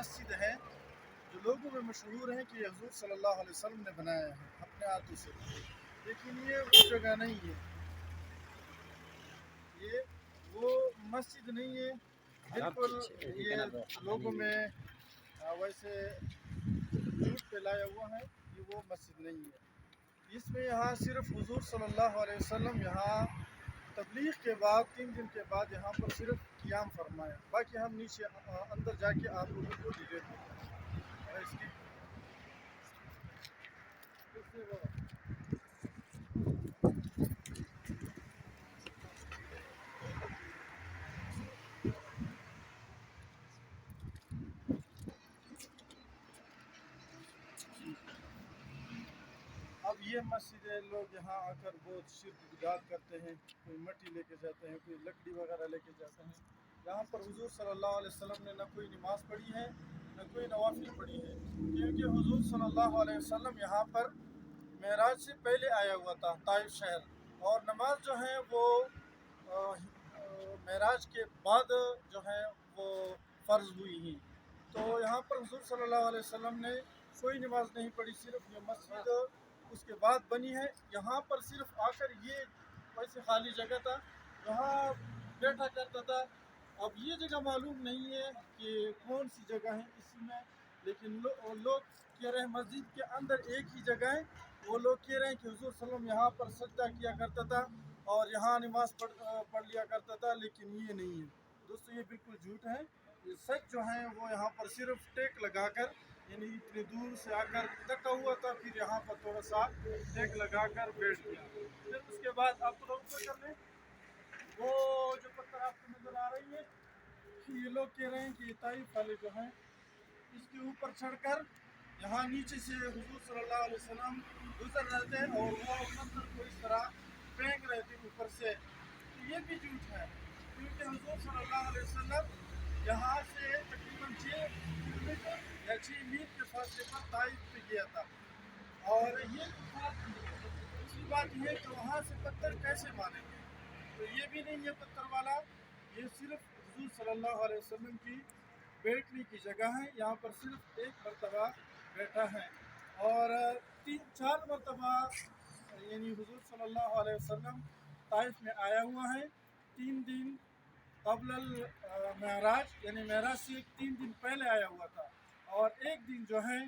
مسجد ہے جو لوگوں میں مشہور ہے کہ یہ حضور صلی اللہ علیہ وسلم نے بنایا ہے اپنے ہاتھوں سے، لیکن یہ وہ جگہ نہیں ہے، یہ وہ مسجد نہیں ہے بالکل۔ یہ لوگوں میں ویسے جھوٹ پھیلایا ہوا ہے، یہ وہ مسجد نہیں ہے۔ اس میں یہاں صرف حضور صلی اللہ علیہ وسلم یہاں تبلیغ کے بعد 3 دن کے بعد یہاں پر صرف قیام فرمایا، باقی ہم نیچے اندر جا کے آپ لوگوں کو ڈیٹیل دیتے ہیں۔ اس کی اب یہ مسجد ہے، لوگ یہاں آ کر بہت شرک بدعت کرتے ہیں، کوئی مٹی لے کے جاتے ہیں، کوئی لکڑی وغیرہ لے کے جاتے ہیں۔ یہاں پر حضور صلی اللہ علیہ وسلم نے نہ کوئی نماز پڑھی ہے نہ کوئی نوافل پڑھی ہے، کیونکہ حضور صلی اللہ علیہ وسلم یہاں پر معراج سے پہلے آیا ہوا تھا طائف شہر، اور نماز جو ہے وہ معراج کے بعد جو ہے وہ فرض ہوئی ہیں۔ تو یہاں پر حضور صلی اللہ علیہ وسلم نے کوئی نماز نہیں پڑھی، صرف یہ مسجد اس کے بعد بنی ہے۔ یہاں پر صرف آ کر یہ ویسے خالی جگہ تھا، یہاں بیٹھا کرتا تھا۔ اب یہ جگہ معلوم نہیں ہے کہ کون سی جگہ ہے اسی میں، لیکن لوگ کہہ رہے ہیں مسجد کے اندر ایک ہی جگہ ہے، وہ لوگ کہہ رہے ہیں کہ حضور صلی اللہ علیہ وسلم یہاں پر سجدہ کیا کرتا تھا اور یہاں نماز پڑھ لیا کرتا تھا، لیکن یہ نہیں ہے دوستو، یہ بالکل جھوٹ ہے۔ یہ سچ جو ہے وہ یہاں پر صرف ٹیک لگا کر، یعنی اتنی دور سے آ کر تکا ہوا تھا، پھر یہاں پر تھوڑا سا ٹیک لگا کر بیٹھ گیا، پھر اس کے بعد آپ لوگ کو کر لیں وہ جو پتھر آپ کو نظر آ رہی ہے، یہ لوگ کہہ رہے ہیں کہ یہ طائف والے جو ہیں اس کے اوپر چڑھ کر یہاں نیچے سے حضور صلی اللہ علیہ وسلم گزر رہے تھے اور وہ پتھر کو اس طرح پھینک رہے تھے اوپر سے۔ تو یہ بھی جھوٹ ہے، کیونکہ حضور صلی اللہ علیہ وسلم یہاں سے تقریباً 6 کلومیٹر یا 6 میل کے فاصلے پر طائف پہ گیا تھا، اور یہ دوسری بات یہ کہ وہاں سے پتھر کیسے مانیں گے؟ تو یہ بھی نہیں ہے پتھر والا، یہ صرف حضور صلی اللہ علیہ وسلم کی بیٹھنے کی جگہ ہے، یہاں پر صرف ایک مرتبہ بیٹھا ہے، اور 4 مرتبہ یعنی حضور صلی اللہ علیہ وسلم طائف میں آیا ہوا ہے۔ 3 دن قبل المعراج، یعنی معراج سے 3 دن پہلے آیا ہوا تھا، اور 1 دن جو ہے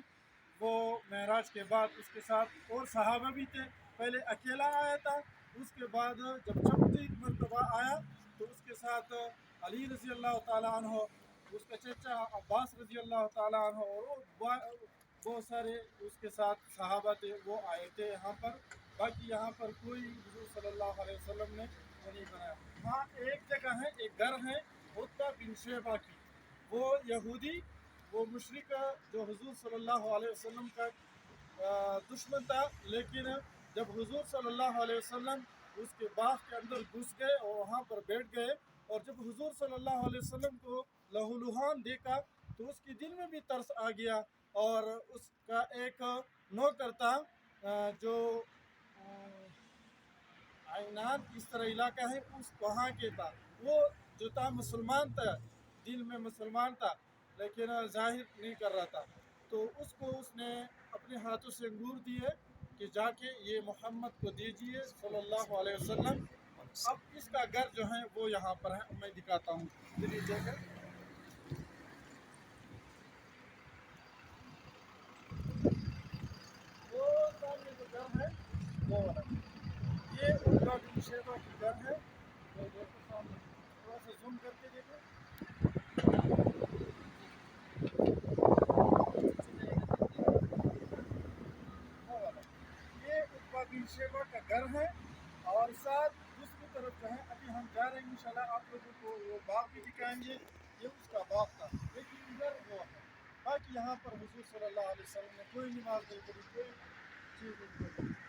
وہ معراج کے بعد اس کے ساتھ اور صحابہ بھی تھے۔ پہلے اکیلا آیا تھا، اس کے بعد جب 4 مرتبہ آیا تو اس کے ساتھ علی رضی اللہ تعالیٰ عنہ، اس کا چچا عباس رضی اللہ تعالیٰ عنہ، اور بہت سارے اس کے ساتھ صحابہ تھے، وہ آئے تھے یہاں پر۔ باقی یہاں پر کوئی حضور صلی اللہ علیہ وسلم نے وہ نہیں بنایا۔ ہاں ایک جگہ ہے، ایک گھر ہے عتبہ بن شیبہ کی، وہ یہودی، وہ مشرک جو حضور صلی اللہ علیہ وسلم کا دشمن تھا، لیکن جب حضور صلی اللہ علیہ وسلم اس کے باغ کے اندر گھس گئے اور وہاں پر بیٹھ گئے، اور جب حضور صلی اللہ علیہ وسلم کو لہو لہان دیکھا تو اس کے دل میں بھی ترس آ گیا، اور اس کا ایک نوکر تھا جو عینان اس طرح علاقہ ہے، اس وہاں کے تھا، وہ جو تھا مسلمان تھا، دل میں مسلمان تھا لیکن ظاہر نہیں کر رہا تھا، تو اس کو اس نے اپنے ہاتھوں سے انگور دیے کہ جا کے یہ محمد کو دیجئے صلی اللہ علیہ وسلم۔ اب اس کا گھر جو ہے وہ یہاں پر ہے، میں دکھاتا ہوں وہ سامنے جو گھر ہے وہ والا، یہ عتبہ بن شیبہ کی گھر ہے، وہ دیکھو سامنے، تھوڑا سا زوم کر کے دیکھو، وہ والا، یہ عتبہ بن شیبہ کا گھر ہے، اور ساتھ دوسری طرف جو ہے ابھی ہم جا رہے ہیں انشاءاللہ آپ لوگوں کو وہ باغ بھی دکھائیں گے، یہ اس کا باغ تھا، لیکن ادھر وہ ہے۔ باقی یہاں پر حضور صلی اللہ علیہ وسلم نے کوئی نماز نہیں پڑھی، کوئی چیز نہیں پڑھی۔